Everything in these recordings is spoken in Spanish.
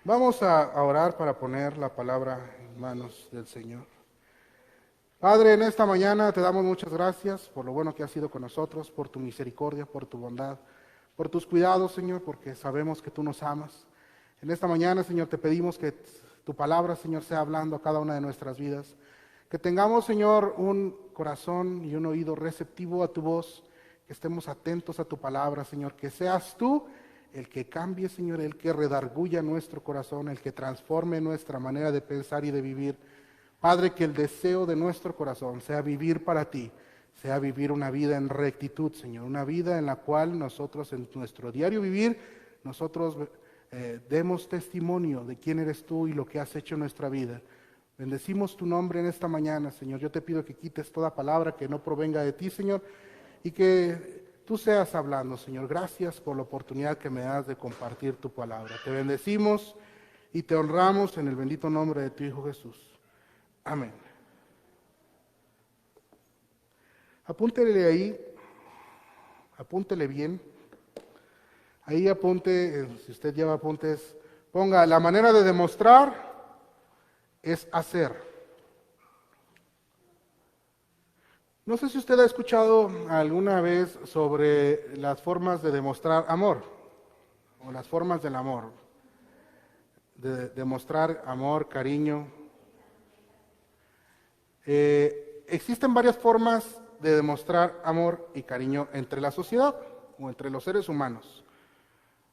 Vamos a orar para poner la palabra en manos del Señor. Padre, en esta mañana te damos muchas gracias por lo bueno que has sido con nosotros, por tu misericordia, por tu bondad, por tus cuidados, Señor, porque sabemos que tú nos amas. En esta mañana, Señor, te pedimos que tu palabra, Señor, sea hablando a cada una de nuestras vidas. Que tengamos, Señor, un corazón y un oído receptivo a tu voz, que estemos atentos a tu palabra, Señor, que seas tú el que cambie, Señor, el que redarguya nuestro corazón, el que transforme nuestra manera de pensar y de vivir. Padre, que el deseo de nuestro corazón sea vivir para ti, sea vivir una vida en rectitud, Señor, una vida en la cual nosotros en nuestro diario vivir, nosotros demos testimonio de quién eres tú y lo que has hecho en nuestra vida. Bendecimos tu nombre en esta mañana, Señor. Yo te pido que quites toda palabra que no provenga de ti, Señor, y que tú seas hablando, Señor. Gracias por la oportunidad que me das de compartir tu palabra. Te bendecimos y te honramos en el bendito nombre de tu Hijo Jesús. Amén. Apúntele ahí, apúntele bien. Ahí apunte, si usted lleva apuntes, ponga la manera de demostrar es hacer. No sé si usted ha escuchado alguna vez sobre las formas de demostrar amor, o las formas del amor, de demostrar amor, cariño. Existen varias formas de demostrar amor y cariño entre la sociedad o entre los seres humanos.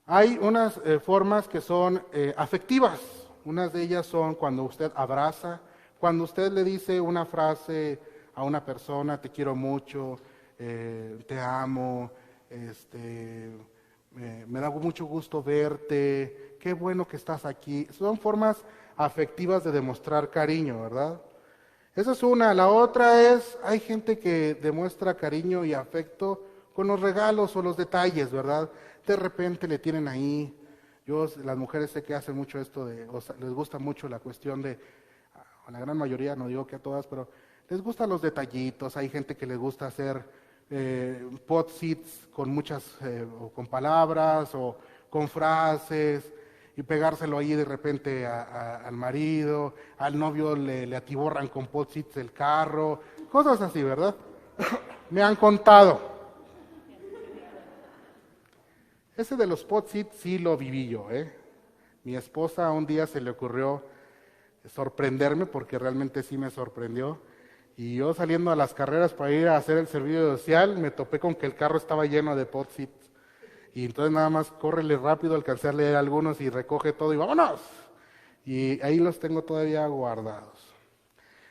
Hay unas formas que son afectivas. Unas de ellas son cuando usted abraza, cuando usted le dice una frase a una persona, te quiero mucho, te amo, me da mucho gusto verte, qué bueno que estás aquí. Son formas afectivas de demostrar cariño, ¿verdad? Esa es una. La otra es, hay gente que demuestra cariño y afecto con los regalos o los detalles, ¿verdad? De repente le tienen ahí. Las mujeres sé que hacen mucho esto les gusta mucho la cuestión de, a la gran mayoría, no digo que a todas, pero les gustan los detallitos. Hay gente que les gusta hacer post-its con o con palabras o con frases y pegárselo ahí de repente al marido, al novio le atiborran con post-its el carro, cosas así, ¿verdad? Me han contado. Ese de los post-its sí lo viví yo, ¿eh? Mi esposa un día se le ocurrió sorprenderme, porque realmente sí me sorprendió. Y yo saliendo a las carreras para ir a hacer el servicio social, me topé con que el carro estaba lleno de post-its. Y entonces nada más córrele rápido, alcancé a leer algunos y recoge todo y vámonos. Y ahí los tengo todavía guardados.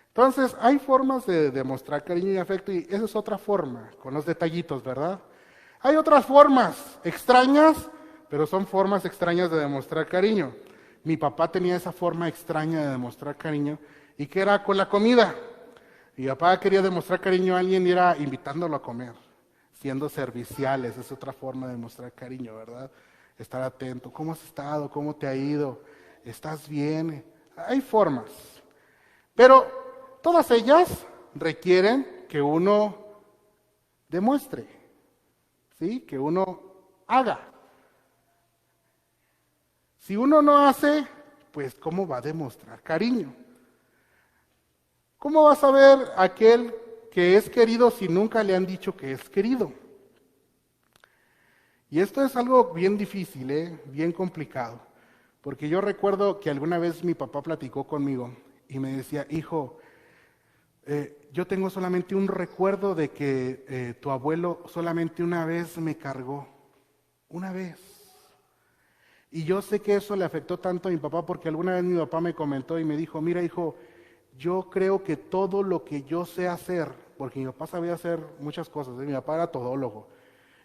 Entonces, hay formas de demostrar cariño y afecto y esa es otra forma, con los detallitos, ¿verdad? Hay otras formas extrañas, pero son formas extrañas de demostrar cariño. Mi papá tenía esa forma extraña de demostrar cariño y que era con la comida. Mi papá quería demostrar cariño a alguien y era invitándolo a comer, siendo serviciales, es otra forma de demostrar cariño, ¿verdad? Estar atento, ¿cómo has estado? ¿Cómo te ha ido? ¿Estás bien? Hay formas, pero todas ellas requieren que uno demuestre. ¿Sí? Que uno haga. Si uno no hace, pues ¿cómo va a demostrar cariño? ¿Cómo va a saber aquel que es querido si nunca le han dicho que es querido? Y esto es algo bien difícil, bien complicado. Porque yo recuerdo que alguna vez mi papá platicó conmigo y me decía, hijo, yo tengo solamente un recuerdo de que tu abuelo solamente una vez me cargó, una vez. Y yo sé que eso le afectó tanto a mi papá porque alguna vez mi papá me comentó y me dijo, mira hijo, yo creo que todo lo que yo sé hacer, porque mi papá sabía hacer muchas cosas, mi papá era todólogo.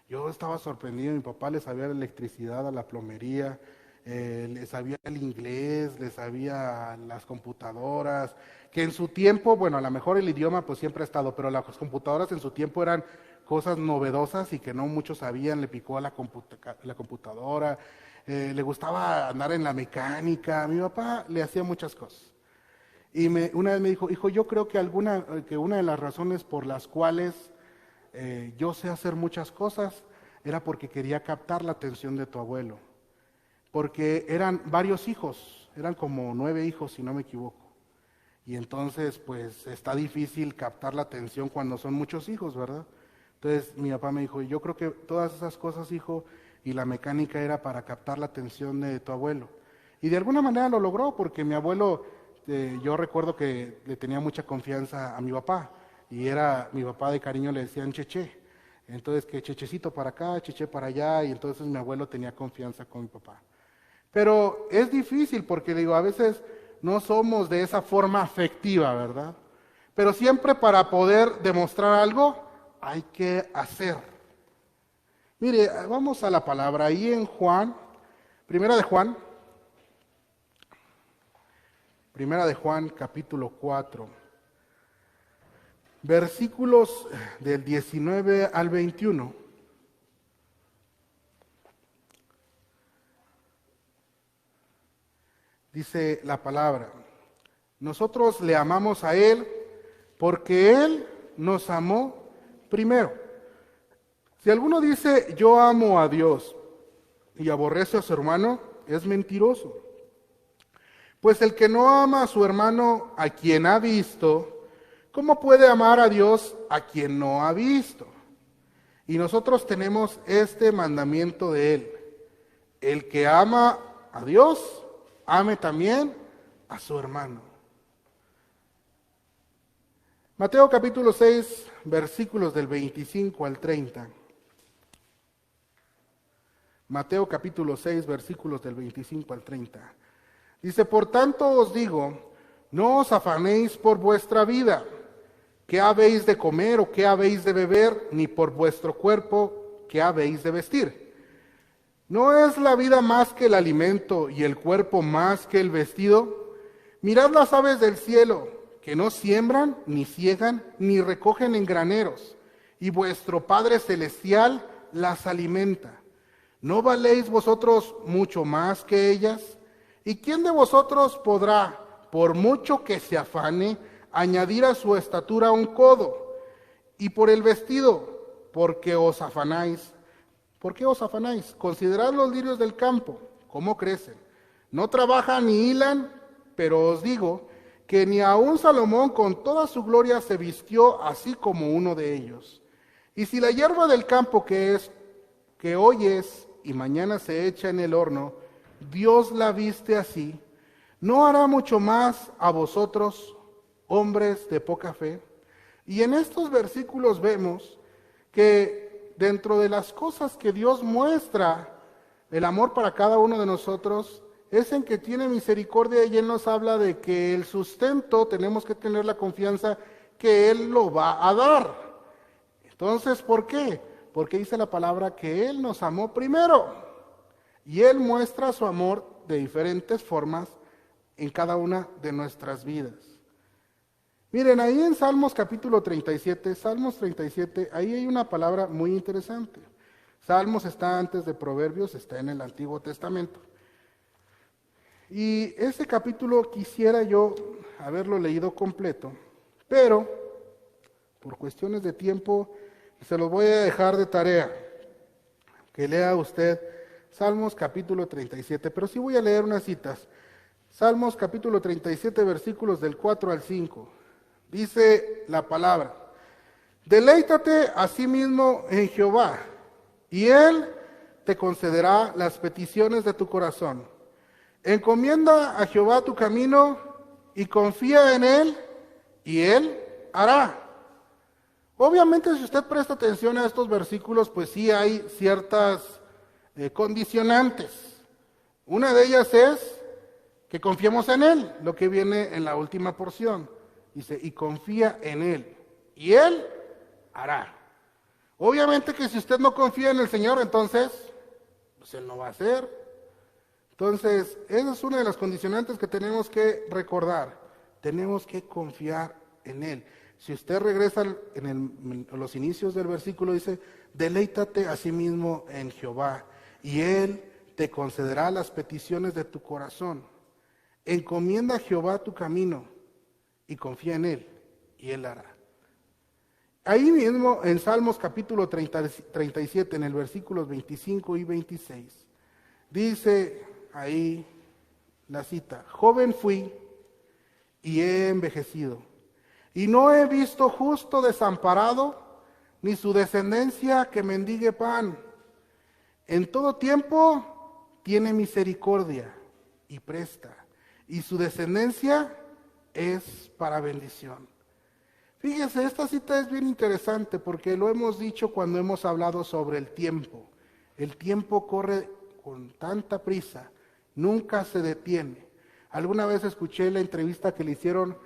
Yo estaba sorprendido, mi papá le sabía la electricidad, a la plomería, le sabía el inglés, le sabía las computadoras, que en su tiempo, bueno, a lo mejor el idioma pues siempre ha estado, pero las computadoras en su tiempo eran cosas novedosas y que no muchos sabían, le picó a la computadora, le gustaba andar en la mecánica, mi papá le hacía muchas cosas. Y una vez me dijo, hijo, yo creo que una de las razones por las cuales yo sé hacer muchas cosas era porque quería captar la atención de tu abuelo. porque eran varios hijos, eran como 9 hijos si no me equivoco. Y entonces pues está difícil captar la atención cuando son muchos hijos, ¿verdad? Entonces mi papá me dijo, yo creo que todas esas cosas, hijo, y la mecánica era para captar la atención de tu abuelo. Y de alguna manera lo logró, porque mi abuelo, yo recuerdo que le tenía mucha confianza a mi papá, y mi papá de cariño le decían Cheche. Entonces que Chechecito para acá, Cheche para allá, y entonces mi abuelo tenía confianza con mi papá. Pero es difícil porque digo, a veces no somos de esa forma afectiva, ¿verdad? Pero siempre para poder demostrar algo hay que hacer. Mire, vamos a la palabra ahí en Juan, Primera de Juan capítulo 4, versículos del 19 al 21. Dice la palabra, nosotros le amamos a Él porque Él nos amó primero. Si alguno dice, yo amo a Dios y aborrece a su hermano, es mentiroso. Pues el que no ama a su hermano a quien ha visto, ¿cómo puede amar a Dios a quien no ha visto? Y nosotros tenemos este mandamiento de Él. El que ama a Dios, ame también a su hermano. Mateo capítulo 6, versículos del 25 al 30. Mateo capítulo 6, versículos del 25 al 30. Dice, por tanto os digo, no os afanéis por vuestra vida, qué habéis de comer o qué habéis de beber, ni por vuestro cuerpo, qué habéis de vestir. ¿No es la vida más que el alimento y el cuerpo más que el vestido? Mirad las aves del cielo, que no siembran, ni ciegan, ni recogen en graneros, y vuestro Padre Celestial las alimenta. ¿No valéis vosotros mucho más que ellas? ¿Y quién de vosotros podrá, por mucho que se afane, añadir a su estatura un codo? Y por el vestido, ¿por qué os afanáis? ¿Por qué os afanáis? Considerad los lirios del campo, cómo crecen. No trabajan ni hilan, pero os digo que ni aun Salomón con toda su gloria se vistió así como uno de ellos. Y si la hierba del campo que hoy es y mañana se echa en el horno, Dios la viste así, ¿no hará mucho más a vosotros, hombres de poca fe? Y en estos versículos vemos que dentro de las cosas que Dios muestra el amor para cada uno de nosotros, es en que tiene misericordia, y Él nos habla de que el sustento tenemos que tener la confianza que Él lo va a dar. Entonces, ¿por qué? Porque dice la palabra que Él nos amó primero, y Él muestra su amor de diferentes formas en cada una de nuestras vidas. Miren, ahí en Salmos capítulo 37, ahí hay una palabra muy interesante. Salmos está antes de Proverbios, está en el Antiguo Testamento. Y ese capítulo quisiera yo haberlo leído completo, pero por cuestiones de tiempo se los voy a dejar de tarea, que lea usted Salmos capítulo 37, pero sí voy a leer unas citas. Salmos capítulo 37, versículos del 4 al 5. Dice la palabra, deleítate a sí mismo en Jehová, y Él te concederá las peticiones de tu corazón. Encomienda a Jehová tu camino y confía en Él, y Él hará. Obviamente, si usted presta atención a estos versículos, pues sí hay ciertas condicionantes. Una de ellas es que confiemos en Él, lo que viene en la última porción. Dice, y confía en Él, y Él hará. Obviamente que si usted no confía en el Señor, entonces, pues Él no va a hacer. Entonces, esa es una de las condicionantes que tenemos que recordar. Tenemos que confiar en Él. Si usted regresa en los inicios del versículo, dice, deleítate a sí mismo en Jehová, y Él te concederá las peticiones de tu corazón. Encomienda a Jehová tu camino, y confía en Él, y Él hará. Ahí mismo, en Salmos capítulo 37, en el versículos 25 y 26, dice ahí la cita. Joven fui y he envejecido, y no he visto justo desamparado, ni su descendencia que mendigue pan. En todo tiempo tiene misericordia y presta, y su descendencia es para bendición. Fíjese, esta cita es bien interesante porque lo hemos dicho cuando hemos hablado sobre el tiempo. El tiempo corre con tanta prisa, nunca se detiene. Alguna vez escuché la entrevista que le hicieron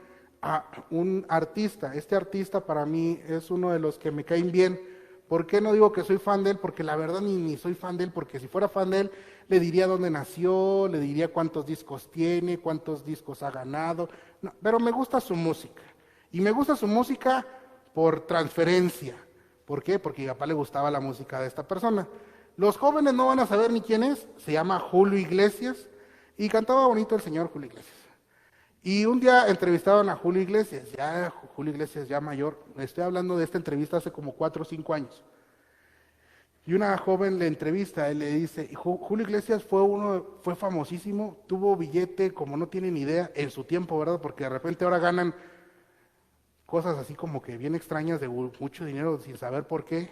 a un artista. Este artista para mí es uno de los que me caen bien. ¿Por qué no digo que soy fan de él? Porque la verdad ni soy fan de él, porque si fuera fan de él, le diría dónde nació, le diría cuántos discos tiene, cuántos discos ha ganado. No, pero me gusta su música. Y me gusta su música por transferencia. ¿Por qué? Porque a mi papá le gustaba la música de esta persona. Los jóvenes no van a saber ni quién es. Se llama Julio Iglesias y cantaba bonito el señor Julio Iglesias. Y un día entrevistaron a Julio Iglesias, ya mayor. Estoy hablando de esta entrevista hace como 4 o 5 años. Y una joven le entrevista, él le dice, Julio Iglesias fue famosísimo, tuvo billete como no tienen idea en su tiempo, ¿verdad? Porque de repente ahora ganan cosas así como que bien extrañas de mucho dinero sin saber por qué.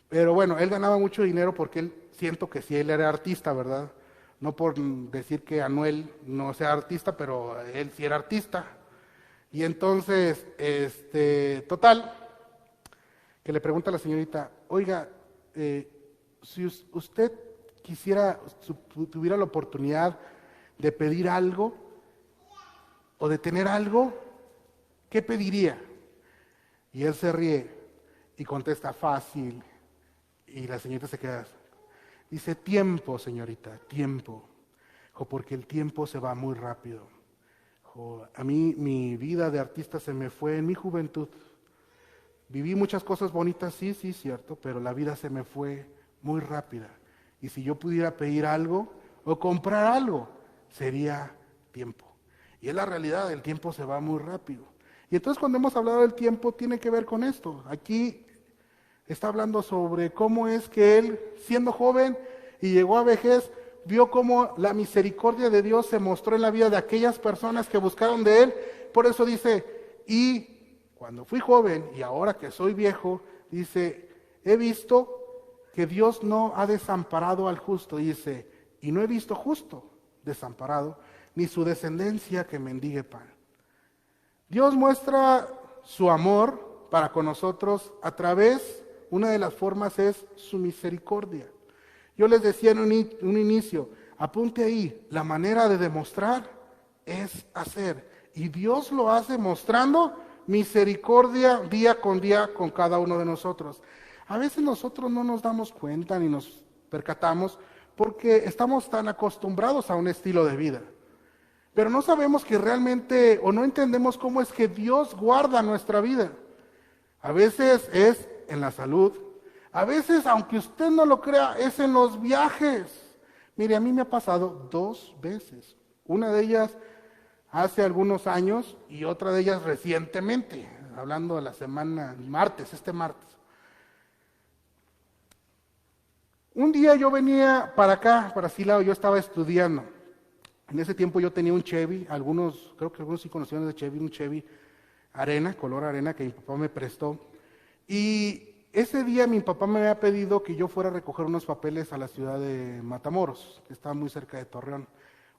Pero bueno, él ganaba mucho dinero porque siento que sí, él era artista, ¿verdad? No por decir que Anuel no sea artista, pero él sí era artista. Y entonces, total, que le pregunta a la señorita, oiga, si usted tuviera la oportunidad de pedir algo o de tener algo, ¿qué pediría? Y él se ríe y contesta fácil. Y la señorita se queda. Dice, tiempo, señorita, tiempo. Porque el tiempo se va muy rápido. A mí mi vida de artista se me fue en mi juventud. Viví muchas cosas bonitas, sí, cierto, pero la vida se me fue muy rápida. Y si yo pudiera pedir algo o comprar algo, sería tiempo. Y es la realidad, el tiempo se va muy rápido. Y entonces cuando hemos hablado del tiempo, tiene que ver con esto. Aquí está hablando sobre cómo es que él, siendo joven y llegó a vejez, vio cómo la misericordia de Dios se mostró en la vida de aquellas personas que buscaron de él. Por eso dice, y cuando fui joven y ahora que soy viejo, dice, he visto que Dios no ha desamparado al justo, dice, y no he visto justo desamparado, ni su descendencia que mendigue pan. Dios muestra su amor para con nosotros a través, una de las formas es su misericordia. Yo les decía en un inicio, apunte ahí, la manera de demostrar es hacer. Y Dios lo hace mostrando misericordia día con cada uno de nosotros. A veces nosotros no nos damos cuenta ni nos percatamos porque estamos tan acostumbrados a un estilo de vida. Pero no sabemos que realmente, o no entendemos cómo es que Dios guarda nuestra vida. A veces es en la salud, a veces, aunque usted no lo crea, es en los viajes. Mire, a mí me ha pasado 2 veces. Una de ellas hace algunos años y otra de ellas recientemente, hablando de la semana, este martes. Un día yo venía para acá, para Silao, yo estaba estudiando. En ese tiempo yo tenía un Chevy, creo que algunos sí conocían de Chevy, un Chevy arena, color arena, que mi papá me prestó. Y ese día mi papá me había pedido que yo fuera a recoger unos papeles a la ciudad de Matamoros, que estaba muy cerca de Torreón.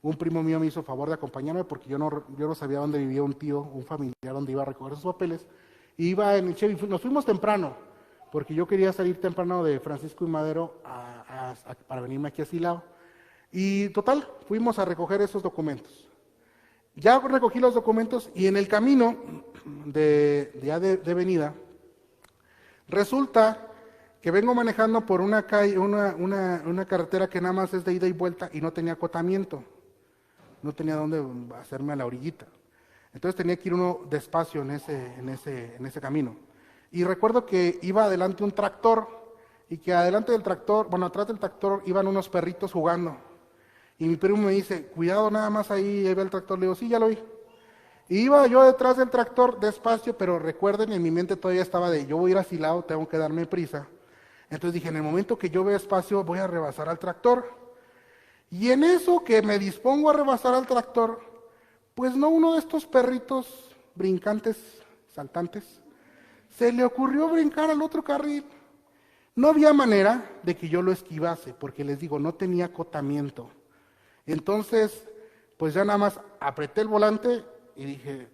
Un primo mío me hizo favor de acompañarme porque yo no sabía dónde vivía un tío, un familiar, donde iba a recoger sus papeles. Y iba en el Chevy, nos fuimos temprano, porque yo quería salir temprano de Francisco y Madero para venirme aquí a Silao. Y total, fuimos a recoger esos documentos. Ya recogí los documentos y en el camino de venida, resulta que vengo manejando por una calle, una carretera que nada más es de ida y vuelta y no tenía acotamiento. No tenía dónde hacerme a la orillita. Entonces tenía que ir uno despacio en ese camino. Y recuerdo que iba adelante un tractor y que atrás del tractor iban unos perritos jugando. Y mi primo me dice, cuidado nada más ahí va el tractor. Le digo, sí, ya lo vi. Y iba yo detrás del tractor despacio, pero recuerden, en mi mente todavía estaba de, yo voy a ir a Silao, tengo que darme prisa. Entonces dije, en el momento que yo vea espacio, voy a rebasar al tractor. Y en eso que me dispongo a rebasar al tractor, pues no uno de estos perritos brincantes, saltantes, se le ocurrió brincar al otro carril. No había manera de que yo lo esquivase, porque les digo, no tenía acotamiento. Entonces, pues ya nada más apreté el volante y dije,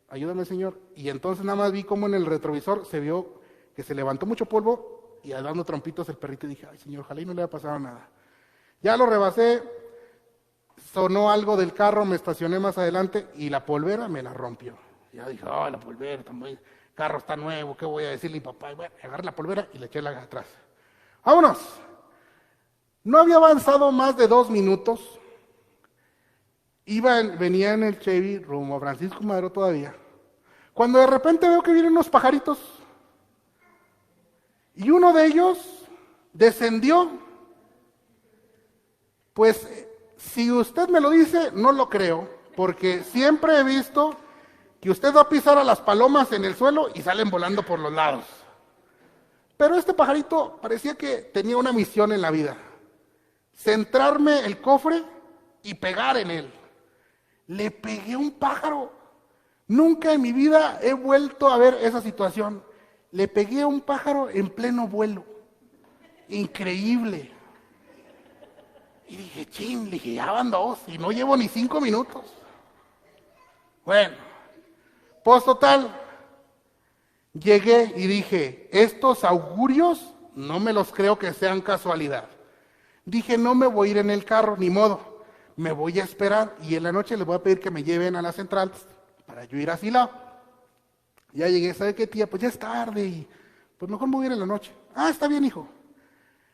ayúdame, Señor. Y entonces nada más vi como en el retrovisor se vio que se levantó mucho polvo y dando trompitos el perrito, y dije, ay, Señor, ojalá y no le haya pasado nada. Ya lo rebasé, sonó algo del carro, me estacioné más adelante y la polvera me la rompió. Ya dije, oh, la polvera, el carro está nuevo, ¿qué voy a decirle a mi papá? Y bueno, agarré la polvera y le eché la atrás. ¡Vámonos! No había avanzado más de 2 minutos. Venía en el Chevy rumbo a Francisco Madero todavía, cuando de repente veo que vienen unos pajaritos y uno de ellos descendió. Pues si usted me lo dice, no lo creo, porque siempre he visto que usted va a pisar a las palomas en el suelo y salen volando por los lados. Pero este pajarito parecía que tenía una misión en la vida: centrarme el cofre y pegar en él. Le pegué a un pájaro. Nunca en mi vida he vuelto a ver esa situación. Le pegué a un pájaro en pleno vuelo. Increíble. Y dije, chin, ya van 2 y no llevo ni 5 minutos. Bueno, pues total, llegué y dije, estos augurios no me los creo que sean casualidad. Dije, no me voy a ir en el carro, ni modo. Me voy a esperar y en la noche les voy a pedir que me lleven a la central para yo ir a Silao. Ya llegué, ¿sabe qué, tía? Pues ya es tarde y pues mejor me voy a ir en la noche. Ah, está bien, hijo.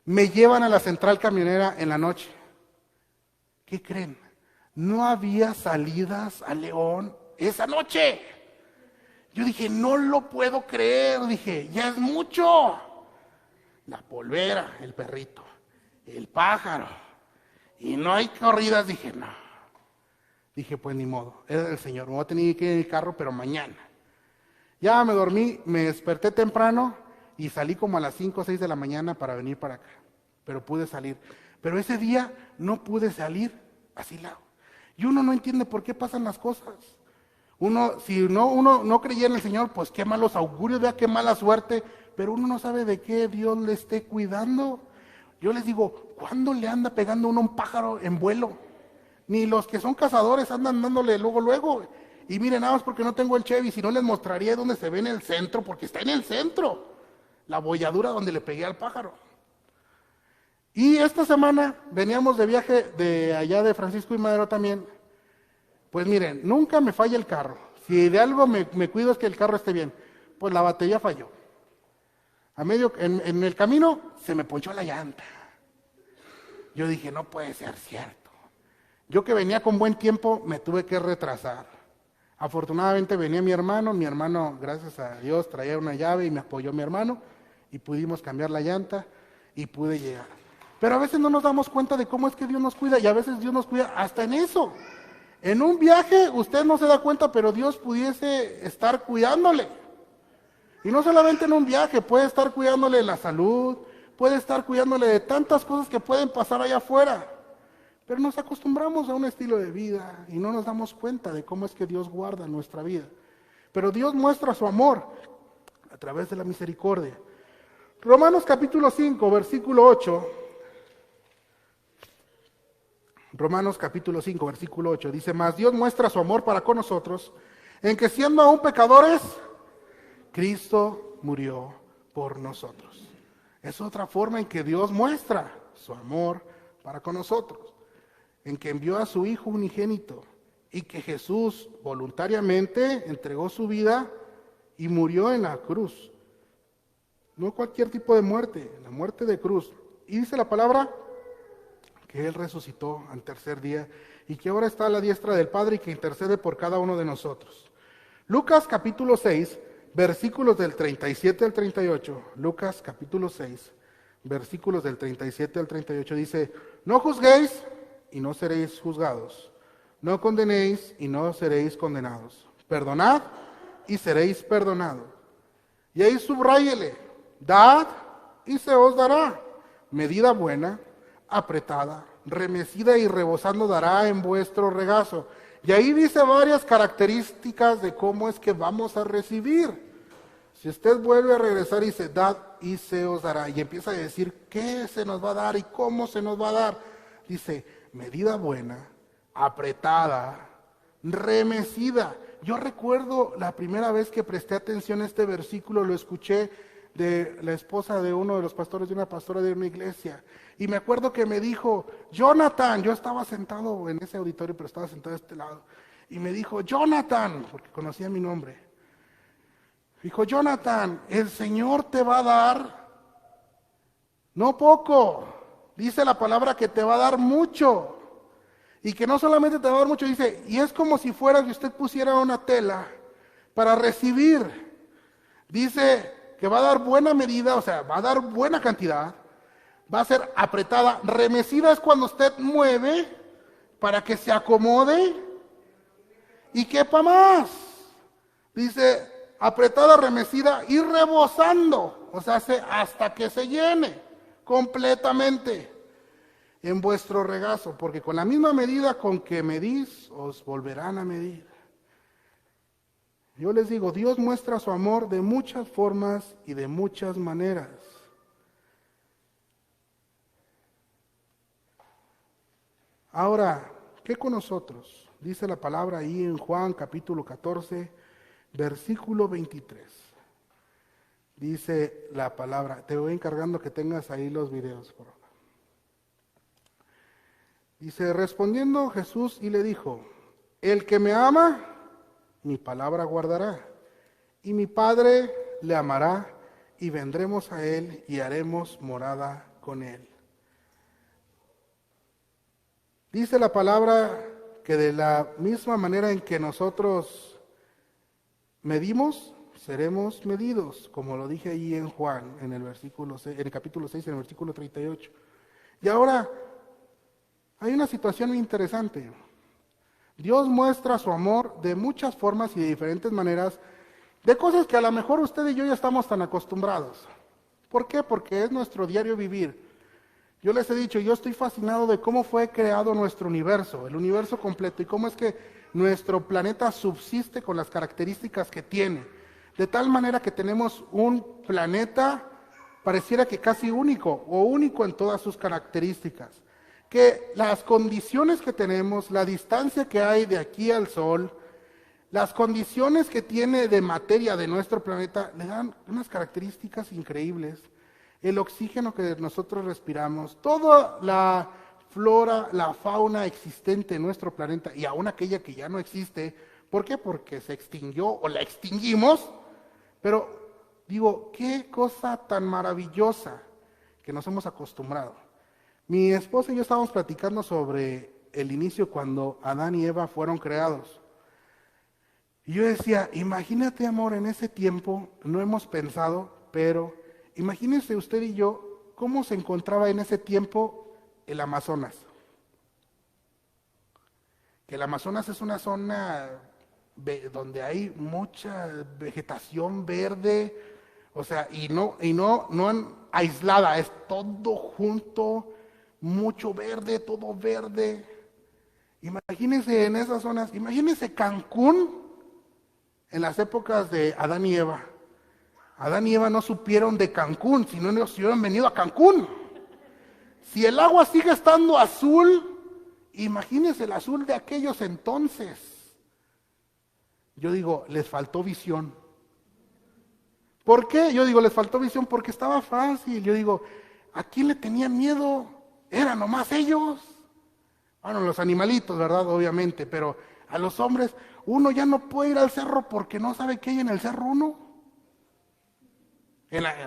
Me llevan a la central camionera en la noche. ¿Qué creen? No había salidas a León esa noche. Yo dije, no lo puedo creer. Dije, ya es mucho. La polvera, el perrito, el pájaro. Y no hay corridas. Dije, no. Dije, pues ni modo. Es el Señor. Me voy a tener que ir en el carro, pero mañana. Ya me dormí, me desperté temprano y salí como a las 5 o 6 de la mañana para venir para acá. Pero pude salir. Pero ese día no pude salir a Silao. Y uno no entiende por qué pasan las cosas. Si uno no creía en el Señor, pues qué malos augurios, vea qué mala suerte. Pero uno no sabe de qué Dios le esté cuidando. Yo les digo, ¿cuándo le anda pegando uno un pájaro en vuelo? Ni los que son cazadores andan dándole luego. Y miren, nada más porque no tengo el Chevy, si no les mostraría dónde se ve en el centro, porque está en el centro. La bolladura donde le pegué al pájaro. Y esta semana veníamos de viaje de allá de Francisco y Madero también. Pues miren, nunca me falla el carro. Si de algo me cuido es que el carro esté bien. Pues la batería falló. En el camino se me ponchó la llanta. Yo dije, no puede ser cierto. Yo que venía con buen tiempo me tuve que retrasar. Afortunadamente venía mi hermano, gracias a Dios, traía una llave y me apoyó mi hermano y pudimos cambiar la llanta y pude llegar. Pero a veces no nos damos cuenta de cómo es que Dios nos cuida y a veces Dios nos cuida hasta en eso. En un viaje usted no se da cuenta, pero Dios pudiese estar cuidándole. Y no solamente en un viaje, puede estar cuidándole la salud, puede estar cuidándole de tantas cosas que pueden pasar allá afuera. Pero nos acostumbramos a un estilo de vida y no nos damos cuenta de cómo es que Dios guarda nuestra vida. Pero Dios muestra su amor a través de la misericordia. Romanos capítulo 5, versículo 8. Romanos capítulo 5, versículo 8, dice, mas Dios muestra su amor para con nosotros, en que siendo aún pecadores, Cristo murió por nosotros. Es otra forma en que Dios muestra su amor para con nosotros, en que envió a su Hijo unigénito, y que Jesús voluntariamente entregó su vida y murió en la cruz. No cualquier tipo de muerte, la muerte de cruz. Y dice la palabra que Él resucitó al tercer día y que ahora está a la diestra del Padre y que intercede por cada uno de nosotros. Lucas capítulo 6, versículos del 37 al 38. Lucas capítulo 6, versículos del 37 al 38 dice, no juzguéis y no seréis juzgados. No condenéis y no seréis condenados. Perdonad y seréis perdonados. Y ahí subráyele, dad y se os dará. Medida buena, apretada remecida y rebosando dará en vuestro regazo. Y ahí dice varias características de cómo es que vamos a recibir. Si usted vuelve a regresar y dice, dad y se os dará, y empieza a decir qué se nos va a dar y cómo se nos va a dar, dice, medida buena, apretada, remecida. Yo recuerdo la primera vez que presté atención a este versículo, lo escuché de la esposa de uno de los pastores de una pastora de una iglesia, y me acuerdo que me dijo, Jonathan, yo estaba sentado en ese auditorio, pero estaba sentado de este lado, y me dijo, Jonathan, porque conocía mi nombre, dijo, Jonathan, el Señor te va a dar, no poco, dice la palabra que te va a dar mucho, y que no solamente te va a dar mucho, dice, y es como si fuera que usted pusiera una tela para recibir, dice que va a dar buena medida, o sea, va a dar buena cantidad, va a ser apretada, remecida es cuando usted mueve para que se acomode y quepa más, dice, apretada, remecida y rebosando, o sea, hasta que se llene completamente en vuestro regazo, porque con la misma medida con que medís, os volverán a medir. Yo les digo, Dios muestra su amor de muchas formas y de muchas maneras. Ahora, ¿qué con nosotros? Dice la palabra ahí en Juan capítulo 14, versículo 23. Dice la palabra, te voy encargando que tengas ahí los videos, por favor. Dice, respondiendo Jesús y le dijo, el que me ama, mi palabra guardará, y mi Padre le amará, y vendremos a él y haremos morada con él. Dice la palabra que de la misma manera en que nosotros medimos, seremos medidos, como lo dije ahí en Juan, en el versículo 6, en el capítulo 6, en el versículo 38. Y ahora, hay una situación muy interesante. Dios muestra su amor de muchas formas y de diferentes maneras, de cosas que a lo mejor usted y yo ya estamos tan acostumbrados. ¿Por qué? Porque es nuestro diario vivir. Yo les he dicho, yo estoy fascinado de cómo fue creado nuestro universo, el universo completo, y cómo es que nuestro planeta subsiste con las características que tiene. De tal manera que tenemos un planeta, pareciera que casi único, o único en todas sus características. Que las condiciones que tenemos, la distancia que hay de aquí al Sol, las condiciones que tiene de materia de nuestro planeta, le dan unas características increíbles. El oxígeno que nosotros respiramos, toda la flora, la fauna existente en nuestro planeta, y aún aquella que ya no existe, ¿por qué? Porque se extinguió o la extinguimos, pero digo, qué cosa tan maravillosa que nos hemos acostumbrado. Mi esposa y yo estábamos platicando sobre el inicio cuando Adán y Eva fueron creados. Y yo decía, imagínate amor, en ese tiempo, no hemos pensado, pero imagínense usted y yo cómo se encontraba en ese tiempo el Amazonas. Que el Amazonas es una zona donde hay mucha vegetación verde, o sea, y no aislada, es todo junto, mucho verde, todo verde. Imagínense en esas zonas, imagínense Cancún en las épocas de Adán y Eva. Adán y Eva no supieron de Cancún, si no se hubieran venido a Cancún. Si el agua sigue estando azul, imagínense el azul de aquellos entonces. Yo digo, les faltó visión. ¿Por qué? Yo digo, les faltó visión porque estaba fácil. Yo digo, ¿a quién le tenían miedo? Eran nomás ellos. Bueno, los animalitos, ¿verdad? Obviamente, pero a los hombres, uno ya no puede ir al cerro porque no sabe qué hay en el cerro uno.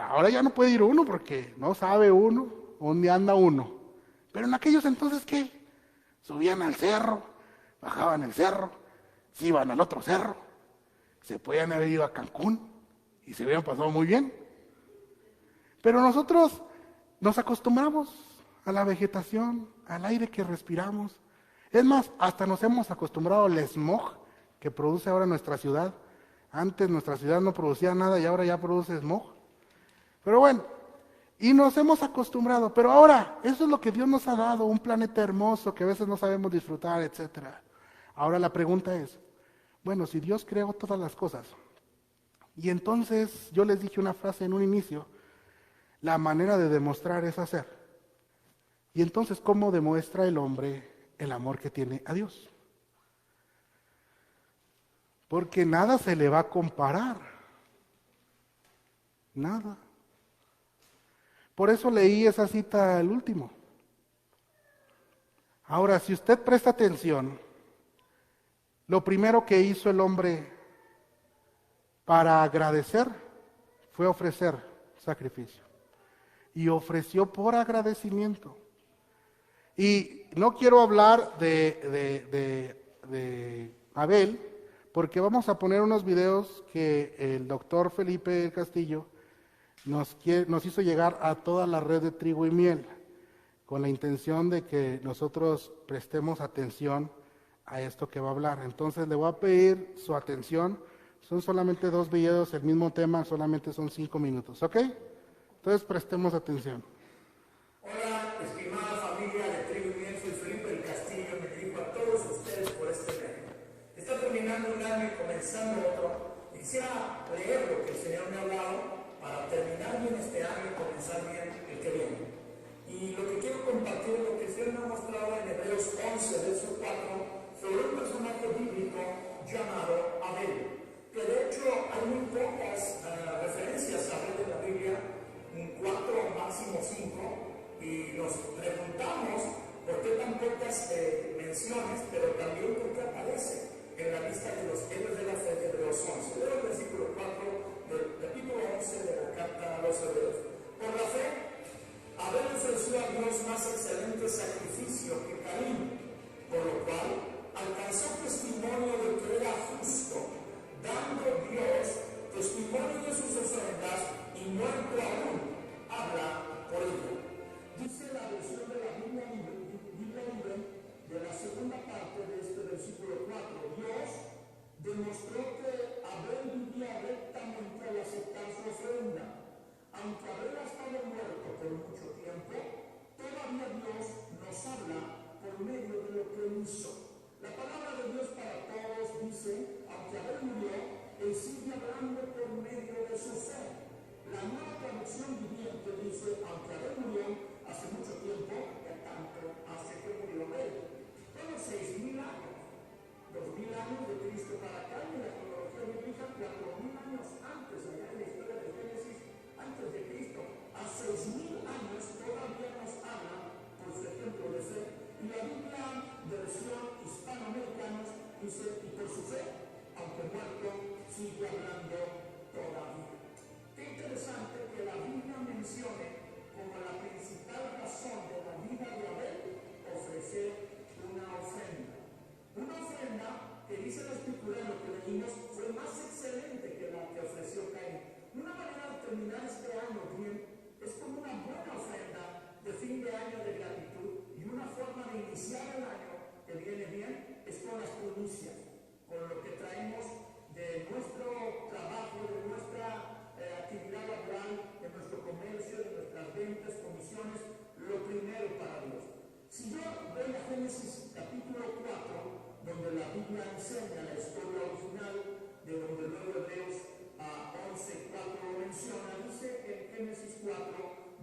Ahora ya no puede ir uno porque no sabe uno dónde anda uno. Pero en aquellos entonces, ¿qué? Subían al cerro, bajaban el cerro, se iban al otro cerro, se podían haber ido a Cancún y se hubieran pasado muy bien. Pero nosotros nos acostumbramos a la vegetación, al aire que respiramos. Es más, hasta nos hemos acostumbrado al smog que produce ahora nuestra ciudad. Antes nuestra ciudad no producía nada y ahora ya produce smog. Pero bueno, Y nos hemos acostumbrado, pero ahora, eso es lo que Dios nos ha dado, un planeta hermoso que a veces no sabemos disfrutar, etcétera. Ahora la pregunta es, bueno, si Dios creó todas las cosas, y entonces yo les dije una frase en un inicio, la manera de demostrar es hacer. Y entonces, ¿cómo demuestra el hombre el amor que tiene a Dios? Porque nada se le va a comparar, nada. Por eso leí esa cita al último. Ahora, si usted presta atención, lo primero que hizo el hombre para agradecer fue ofrecer sacrificio. Y ofreció por agradecimiento. Y no quiero hablar de Abel, porque vamos a poner unos videos que el doctor Felipe Castillo nos hizo llegar a toda la red de Trigo y Miel, con la intención de que nosotros prestemos atención a esto que va a hablar. Entonces le voy a pedir su atención. Son solamente 2 videos, el mismo tema, solamente son 5 minutos, ¿ok? Entonces prestemos atención. Hola, estimada familia de Trigo y Miel, soy Felipe del Castillo, me dirijo a todos ustedes por este medio. Está terminando un año y comenzando otro. Quisiera leer lo que el Señor me ha hablado para terminar bien este año y comenzar bien el que viene. Y lo que quiero compartir es lo que el Señor me ha mostrado en Hebreos 11, verso 4, sobre un personaje bíblico llamado Abel. Que de hecho hay muy pocas referencias a Abel en la Biblia, 4 máximo 5, y nos preguntamos por qué tan pocas menciones, pero también por qué aparece en la lista de los héroes de la fe de Hebreos 11. Leo el versículo 4 del capítulo 11 de la carta a los Hebreos. Por la fe, Abel ofreció a Dios más excelente sacrificio que Caín, por lo cual alcanzó testimonio de que era justo, dando Dios testimonio de sus ofrendas y muerto aún, habla por ello. Dice la versión de la Biblia libre de la segunda parte de este versículo 4. Dios demostró que Abel vivía rectamente al aceptar su ofrenda. Aunque Abel ha estado muerto por mucho tiempo, todavía Dios nos habla por medio de lo que hizo. La palabra de Dios para todos dice, aunque Abel murió, él sigue hablando por medio de su fe. La nueva traducción viviente dice, aunque Abel murió hace mucho tiempo, por tanto, hace que murió Abel. Fueron 6,000 años, 2,000 años de Cristo para acá, y la cronología bíblica 4,000 años antes, allá en la historia de Génesis, antes de Cristo. A 6,000 años todavía nos habla por su ejemplo de fe. Y la Biblia versión hispanoamericana dice, y por su fe, aunque muerto, sigue hablando todavía. Qué interesante que la Biblia mencione como la principal razón de la vida de Abel ofrecer una ofrenda. Una ofrenda que dice la Escritura, lo que leímos, fue más excelente que la que ofreció Caín. Una manera de terminar este año bien es como una buena ofrenda de fin de año de gratitud, y una forma de iniciar el año que viene bien es con las primicias, con lo que traemos de nuestro trabajo, de nuestra actividad laboral, de nuestro comercio, de nuestras ventas, comisiones, lo primero para Dios. Si yo voy a Génesis capítulo 4, donde la Biblia enseña la historia original, de donde luego Hebreos 11:4 lo menciona, dice en Génesis 4,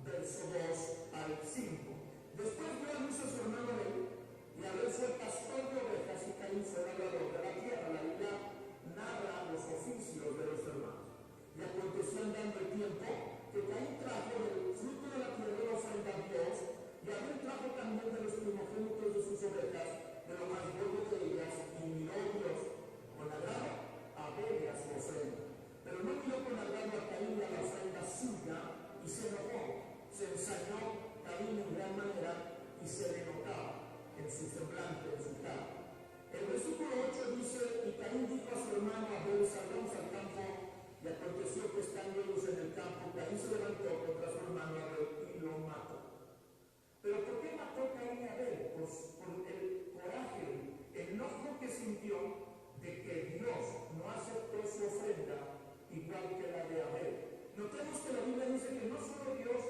verso 2 al 5. Después dio a luz a su hermano Abel, y Abel fue pastor de ovejas y Caín fue labrador de la tierra. La Biblia narra los oficios de los hermanos. Y aconteció andando el tiempo que Caín trajo del fruto de la tierra la ofrenda a Dios, y Abel trajo también de los primogénitos de sus ovejas, de lo más gordo de ellas, y miró Dios con agrado a Abel y a su ofrenda. Pero no miró con agrado a Caín y a la ofrenda suya, y se enojó, se ensañó Caín en gran manera, y se le notaba en su semblante, en su cara. El versículo 8 dice, y Caín dijo a su hermano Abel, salgamos al campo, y aconteció que estando ellos en el campo, Caín se levantó contra su hermano Abel y lo mató. Pero ¿por qué mató Caín a Abel? Pues por el coraje, el enojo que sintió de que Dios no aceptó su ofrenda igual que la de Abel. Notemos que la Biblia dice que no solo Dios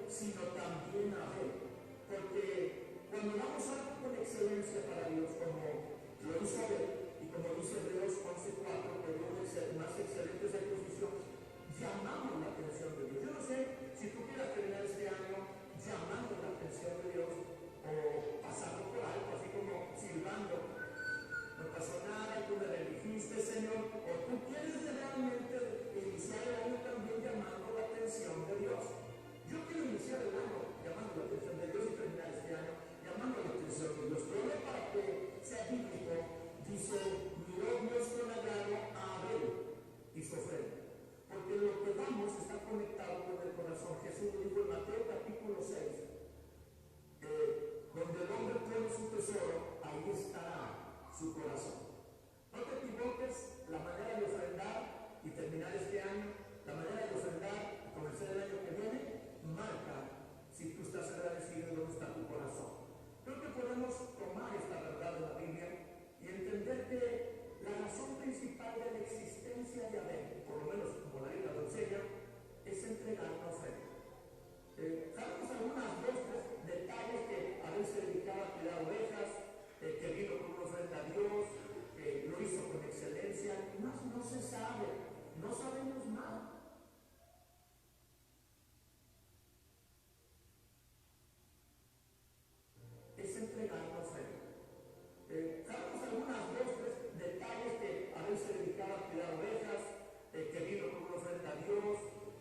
sino también Abel. Porque cuando damos algo con excelencia para Dios, como lo hizo Abel, y como dice Hebreos 11:4, que dio un más excelente sacrificio, llamamos la atención de Dios. Yo no sé si tú quieras terminar este año llamando la atención de Dios o pasando por algo, así como silbando. No pasó nada, tú me bendijiste, Señor, o tú quieres realmente iniciar el año también llamando la atención de Dios. Yo quiero iniciar el año llamando la atención de Dios y terminar este año llamando la atención de Dios. Pero no para que sea bíblico, dice, miró Dios con agrado a Abel y su ofrenda. Porque lo que damos está conectado con el corazón. Jesús lo dijo en Mateo capítulo 6, donde el hombre pone su tesoro, ahí estará su corazón. No te equivoques, la manera de ofrendar y terminar este año, la manera de ofrendar y comenzar el año que viene, marca si tú estás agradecido y dónde está tu corazón. Creo que podemos tomar esta verdad de la Biblia y entender que la razón principal de la existencia de Abel, por lo menos como la Biblia lo enseña, es entregar una ofrenda. Sabemos algunas tres detalles que Abel se dedicaba a cuidar ovejas, que vino con una ofrenda a Dios, que lo hizo con excelencia, más no se sabe, no sabemos nada. Es entregar una ofrenda. Sabemos algunas tres detalles que Abel se dedicaba a cuidar ovejas, que vino con una ofrenda a Dios,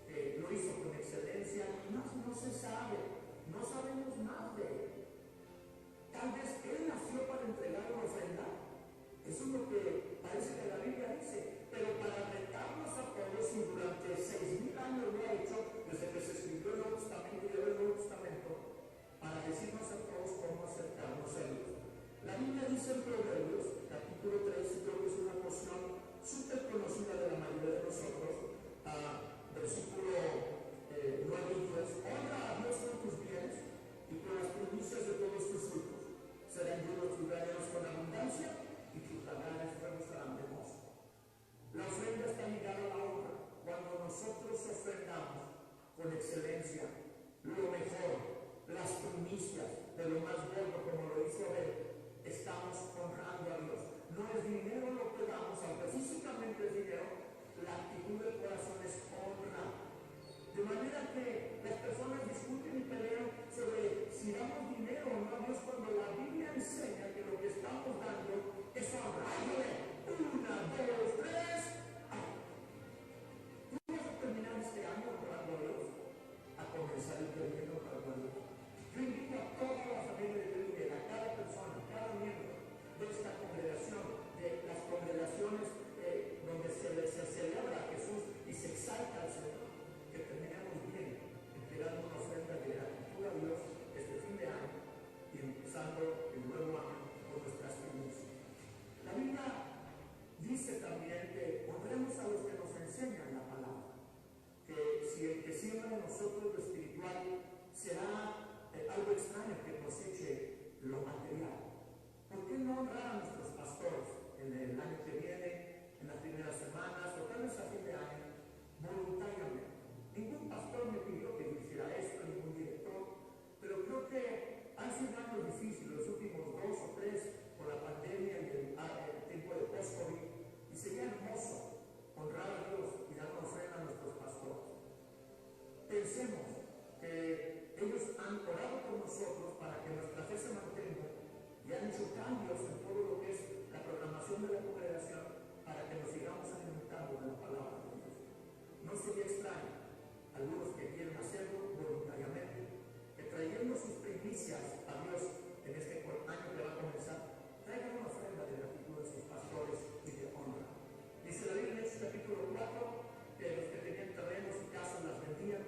que lo hizo con excelencia, más no se sabe, no sabemos más de él. Tal vez él nació para entregar una ofrenda. Eso es lo que parece que la Biblia dice. Pero para retarnos a todos, y durante 6,000 años lo ha hecho, desde que se escribió el Nuevo Testamento y el Nuevo Testamento, para decirnos a todos cómo acercarnos a Dios. La Biblia dice en Proverbios, capítulo 3, y creo que es una porción súper conocida de la mayoría de nosotros, versículo 9 y 10, honra a Dios con tus bienes y con las primicias de todos tus frutos. Serán llenos tus graneros con abundancia y tus lagares rebosarán de mosto. La ofrenda está ligada a la honra. Cuando nosotros ofrendamos con excelencia, lo mejor, las primicias de lo más gordo, como lo hizo Abel, estamos honrando a Dios. No es dinero lo que damos, aunque físicamente es dinero, la actitud del corazón es honra. De manera que las personas discuten y pelean sobre si damos dinero o no a Dios, cuando la Biblia enseña que lo que estamos dando es honrándole. 1, 2, 3. Tú vas a terminar este año honrando a Dios, a comenzar el que viene honrando a Dios. Yo invito a toda la familia de Dios, a cada persona, a cada miembro de esta congregación, de las congregaciones donde se celebra a Jesús y se exalta al Señor, que terminemos bien, entregando una ofrenda de gratitud a Dios este fin de año y empezando el nuevo año con nuestras primicias. La Biblia dice también que honremos a los que nos enseñan la palabra, que si el que siembra en nosotros lo espiritual será algo extraño que coseche lo material. ¿Por qué no honrar a nuestros pastores en el año que viene, en las primeras semanas o tal vez a fin de año, voluntariamente? Ningún pastor me pidió que yo hiciera esto, ningún director, pero creo que han sido años difíciles, los últimos 2 o 3, por la pandemia y el tiempo de post-COVID, y sería hermoso honrar a Dios y dar una ofrenda a nuestros pastores. Pensemos que ellos han orado por nosotros para que nuestra fe se mantenga y han hecho cambios en todo lo que es la programación de la congregación para que nos sigamos alimentando de la palabra de Dios. No sería extraño algunos que quieren hacerlo voluntariamente, que trayendo sus primicias a Dios en este año que va a comenzar, traigan una ofrenda de gratitud de sus pastores y de honra. Dice la Biblia en Hechos capítulo 4 que los que tenían terrenos y casas las vendían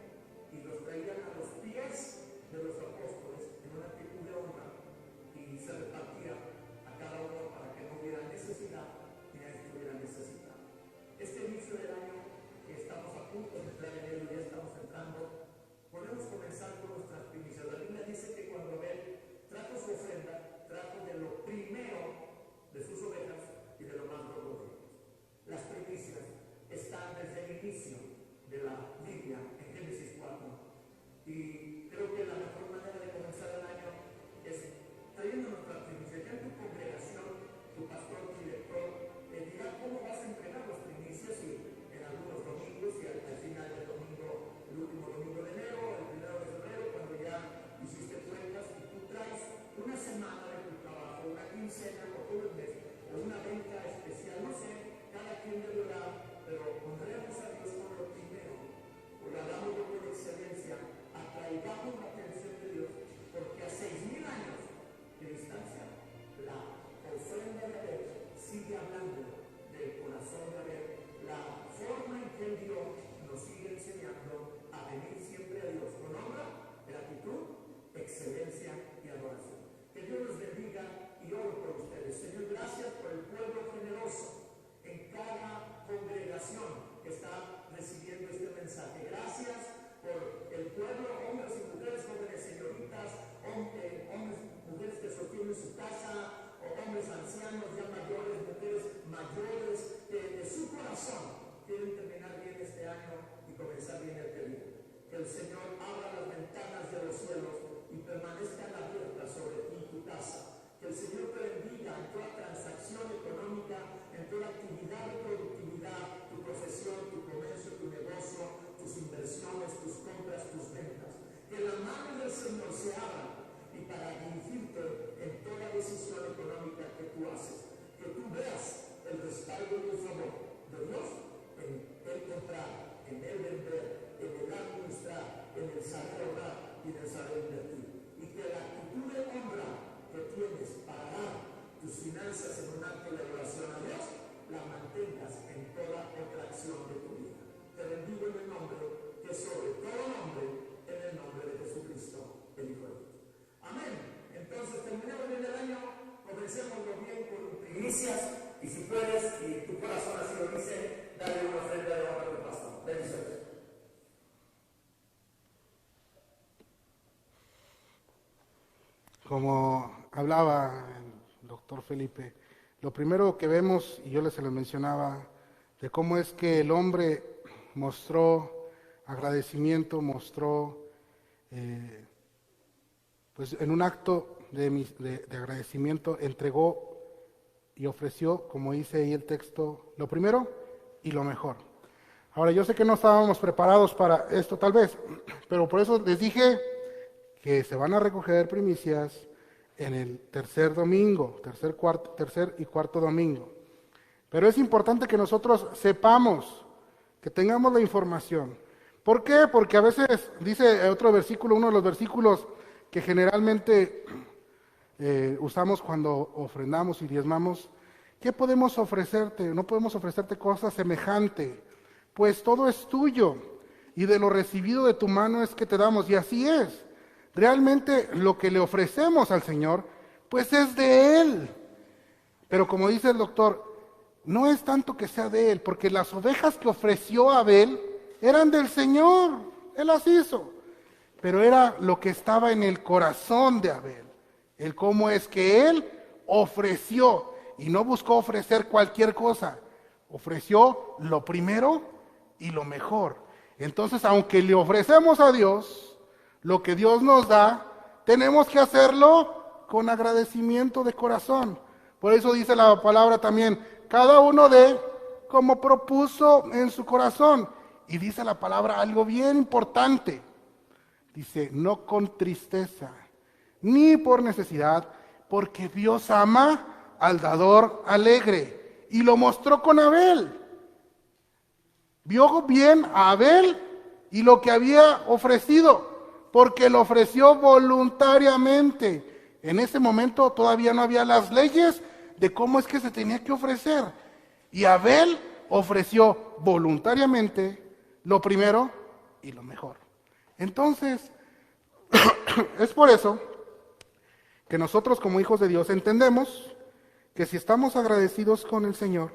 y los traían a los pies de los apóstoles en una actitud de honra y se repartía a cada uno para que no hubiera necesidad ni nadie tuviera necesidad. Este inicio del año que estamos a punto de entrar en él y ya estamos entrando, podemos comenzar con nuestras primicias. La Biblia dice que cuando Abel trajo su ofrenda, trajo de lo primero de sus ovejas y de lo más gordo de ellos. Las primicias están desde el inicio de la Biblia en Génesis 4 y ustedes. Señor, gracias por el pueblo generoso en cada congregación que está recibiendo este mensaje. Gracias por el pueblo, hombres y mujeres, jóvenes, señoritas, hombres, mujeres que sostienen su casa, o hombres ancianos ya mayores, mujeres mayores, de su corazón quieren terminar bien este año y comenzar bien el que viene. Que el Señor abra las ventanas de los cielos y permanezcan abiertas sobre ti y tu casa. Que el Señor te bendiga en toda transacción económica, en toda actividad de productividad, tu profesión, tu comercio, tu negocio, tus inversiones, tus compras, tus ventas. Que las manos del Señor se abran y para dirigirte en toda decisión económica que tú haces. Que tú veas el respaldo y el favor de Dios en el comprar, en el vender, en el administrar, en el saber ahorrar y en el saber invertir. Y que la actitud de honra que tienes para dar tus finanzas en un acto de adoración a Dios, la mantengas en toda otra acción de tu vida. Te bendigo en el nombre que sobre todo nombre, en el nombre de Jesucristo, el Hijo de Dios. Amén. Entonces terminemos bien el año, comencémoslo bien con primicias, y si puedes, y tu corazón así lo dice, dale una ofrenda de honra a tu pastor. Bendiciones. Como hablaba el doctor Felipe, lo primero que vemos, y yo se lo mencionaba, de cómo es que el hombre mostró agradecimiento, mostró, pues en un acto de agradecimiento, entregó y ofreció, como dice ahí el texto, lo primero y lo mejor. Ahora, yo sé que no estábamos preparados para esto tal vez, pero por eso les dije que se van a recoger primicias en el tercer y cuarto domingo. Pero es importante que nosotros sepamos, que tengamos la información. ¿Por qué? Porque a veces, dice otro versículo, uno de los versículos que generalmente usamos cuando ofrendamos y diezmamos, ¿qué podemos ofrecerte? No podemos ofrecerte cosa semejante, pues todo es tuyo, y de lo recibido de tu mano es que te damos, y así es. Realmente lo que le ofrecemos al Señor, pues es de Él. Pero como dice el doctor, no es tanto que sea de Él, porque las ovejas que ofreció Abel eran del Señor, Él las hizo. Pero era lo que estaba en el corazón de Abel, el cómo es que Él ofreció, y no buscó ofrecer cualquier cosa, ofreció lo primero y lo mejor. Entonces, aunque le ofrecemos a Dios lo que Dios nos da, tenemos que hacerlo con agradecimiento de corazón. Por eso dice la palabra también, cada uno dé como propuso en su corazón. Y dice la palabra algo bien importante. Dice, no con tristeza, ni por necesidad, porque Dios ama al dador alegre. Y lo mostró con Abel. Vio bien a Abel y lo que había ofrecido, porque lo ofreció voluntariamente. En ese momento todavía no había las leyes de cómo es que se tenía que ofrecer. Y Abel ofreció voluntariamente lo primero y lo mejor. Entonces, es por eso que nosotros como hijos de Dios entendemos que si estamos agradecidos con el Señor,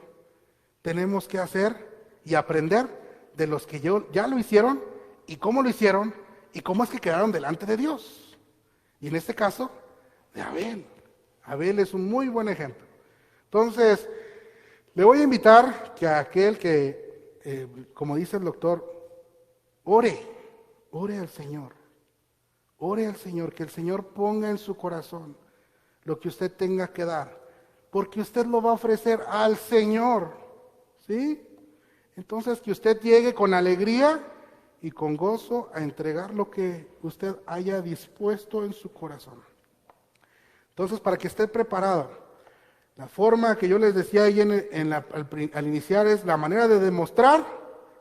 tenemos que hacer y aprender de los que ya lo hicieron y cómo lo hicieron y cómo es que quedaron delante de Dios. Y en este caso, de Abel. Abel es un muy buen ejemplo. Entonces, le voy a invitar que a aquel que, como dice el doctor, ore al Señor. Ore al Señor, que el Señor ponga en su corazón lo que usted tenga que dar, porque usted lo va a ofrecer al Señor, ¿sí? Entonces, que usted llegue con alegría y con gozo a entregar lo que usted haya dispuesto en su corazón. Entonces, para que esté preparado, la forma que yo les decía ahí al iniciar es, la manera de demostrar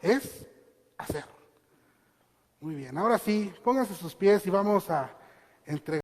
es hacer. Muy bien, ahora sí, pónganse sus pies y vamos a entregar.